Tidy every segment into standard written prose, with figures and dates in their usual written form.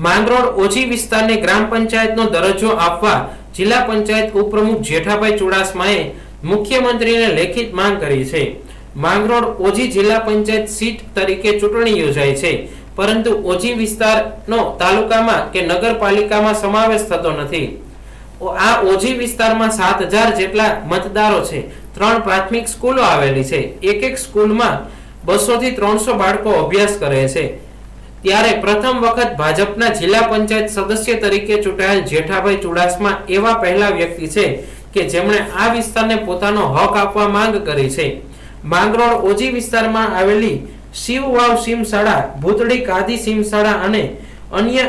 માંગરોળ ઓછી વિસ્તારને ગ્રામ પંચાયતનો દરજ્જો આપવા જિલ્લા પંચાયત ઉપપ્રમુખ જેઠાભાઈ ચુડાસમાએ મુખ્યમંત્રીને લેખિત માંગ કરી છે। માંગરોળ ઓજી જિલ્લા પંચાયત સીટ તરીકે ચૂંટણી યોજાઈ છે, પરંતુ ઓજી વિસ્તારનો તાલુકામાં કે નગરપાલિકામાં સમાવેશ થતો નથી। આ ઓજી વિસ્તારમાં 7000 જેટલા મતદારો છે। 3 પ્રાથમિક સ્કૂલો આવેલી છે। એક સ્કૂલમાં 200 થી 300 બાળકો અભ્યાસ કરે છે। ત્યારે પ્રથમ વખત ભાજપના જિલ્લા પંચાયત સદસ્ય તરીકે ચૂંટાયેલ જેઠાભાઈ ચુડાસમા એવા પહેલા વ્યક્તિ છે કે જેમણે આ વિસ્તારને પોતાનો હક આપવા માંગ કરી છે। માંગરોળ ઓજી વિસ્તારમાં આવેલી શિવવાવ સીમ શાળા, ભૂતળી કાદી સીમ શાળા અને અન્ય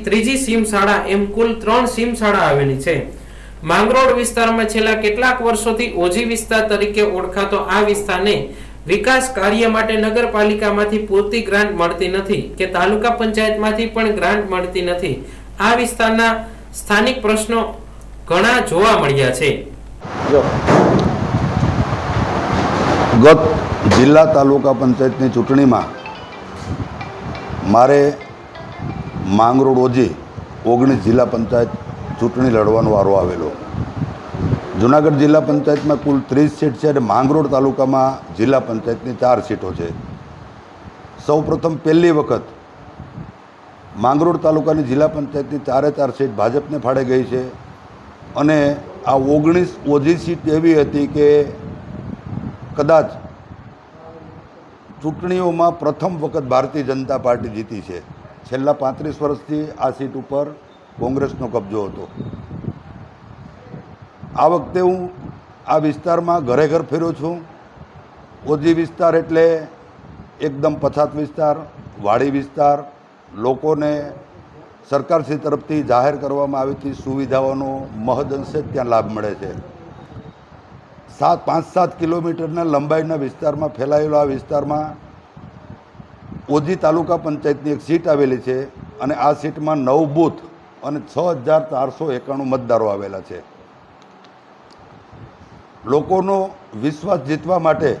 ત્રીજી સીમ શાળા એમ કુલ 3 સીમ શાળા આવેલી છે। માંગરોળ વિસ્તારમાં છેલ્લા કેટલાક વર્ષોથી ઓજી વિસ્તાર તરીકે ઓળખાતો આ વિસ્તારને વિકાસ કાર્ય માટે નગરપાલિકામાંથી પૂરતી ગ્રાન્ટ મળતી નથી કે તાલુકા પંચાયતમાંથી પણ ગ્રાન્ટ મળતી નથી। આ વિસ્તારના સ્થાનિક પ્રશ્નો ઘણા જોવા મળ્યા છે। ગત જિલ્લા તાલુકા પંચાયતની ચૂંટણીમાં મારે માંગરોળ ઓજી 19 જિલ્લા પંચાયત ચૂંટણી લડવાનો વારો આવેલો। જુનાગઢ જિલ્લા પંચાયતમાં કુલ 30 સીટ છે અને માંગરોળ તાલુકામાં જિલ્લા પંચાયતની 4 સીટો છે। સૌપ્રથમ પહેલી વખત માંગરોળ તાલુકાની જિલ્લા પંચાયતની 4 સીટ ભાજપને ફાળે ગઈ છે અને આ 19 ઓજી સીટ એવી હતી કે કદાચ ચૂંટણીઓમાં પ્રથમ વખત ભારતીય જનતા પાર્ટી જીતી છે। છેલ્લા 35 વર્ષથી આ સીટ ઉપર કોંગ્રેસનો કબજો હતો। આ વખતે હું આ વિસ્તારમાં ઘરે ઘર ફેર્યો છું। ઓજી વિસ્તાર એટલે એકદમ પછાત વિસ્તાર, વાડી વિસ્તાર, લોકોને સરકારશ્રી તરફથી જાહેર કરવામાં આવેલી સુવિધાઓનો મહદઅંશે ત્યાં લાભ મળે છે। 5-7 કિલોમીટરના લંબાઈના વિસ્તારમાં ફેલાયેલો આ વિસ્તારમાં ઓજી તાલુકા પંચાયતની એક સીટ આવેલી છે અને આ સીટમાં 9 બૂથ અને 6491 મતદારો આવેલા છે। લોકોનો વિશ્વાસ જીતવા માટે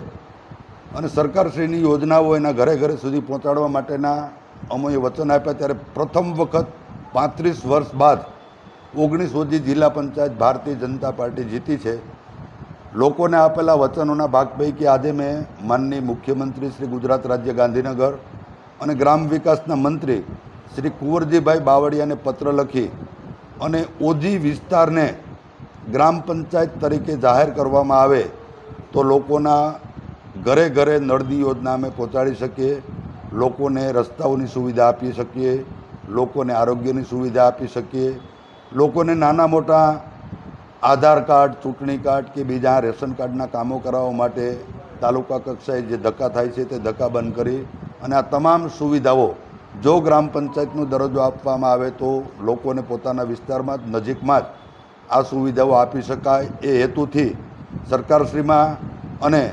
અને સરકારશ્રીની યોજનાઓ એના ઘરે ઘરે સુધી પહોંચાડવા માટેના અમોએ વચન આપ્યા, ત્યારે પ્રથમ વખત 35 વર્ષ બાદ 19 ઓજી જિલ્લા પંચાયત ભારતીય જનતા પાર્ટી જીતી છે। લોકોને આપેલા વચનોના ભાગ પૈકી આજે મેં માનનીય મુખ્યમંત્રી શ્રી ગુજરાત રાજ્ય ગાંધીનગર અને ગ્રામ વિકાસના મંત્રી શ્રી કુંવરજીભાઈ બાવળિયાને પત્ર લખી અને ઓજી વિસ્તારને ગ્રામ પંચાયત તરીકે જાહેર કરવામાં આવે તો લોકોના ઘરે ઘરે નળની યોજના અમે પહોંચાડી શકીએ, લોકોને રસ્તાઓની સુવિધા આપી શકીએ, લોકોને આરોગ્યની સુવિધા આપી શકીએ, લોકોને નાના મોટા આધાર કાર્ડ, ચૂંટણી કાર્ડ કે બીજા રેશન કાર્ડના કામો કરાવવા માટે તાલુકા કક્ષાએ જે ધક્કા થાય છે તે ધક્કા બંધ કરી અને આ તમામ સુવિધાઓ જો ગ્રામ પંચાયતનો દરજ્જો આપવામાં આવે તો લોકોને પોતાના વિસ્તારમાં જ નજીકમાં જ આ સુવિધાઓ આપી શકાય એ હેતુથી સરકારશ્રીમાં અને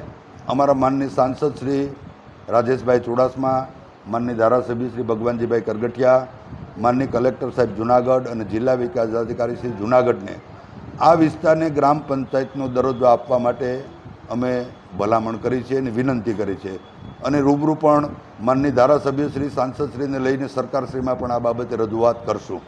અમારા માનનીય સાંસદ શ્રી રાજેશભાઈ ચુડાસમા, માનનીય ધારાસભ્ય શ્રી ભગવાનજીભાઈ કરગઠિયા, માનનીય કલેક્ટર સાહેબ જુનાગઢ અને જિલ્લા વિકાસ અધિકારી શ્રી જુનાગઢને આ વિસ્તારને ગ્રામ પંચાયતનો દરજ્જો આપવા માટે અમે ભલામણ કરી છે અને વિનંતી કરી છે અને રૂબરૂ પણ માનનીય ધારાસભ્ય શ્રી સાંસદશ્રીને લઈને સરકારશ્રીમાં પણ આ બાબતે રજૂઆત કરશું।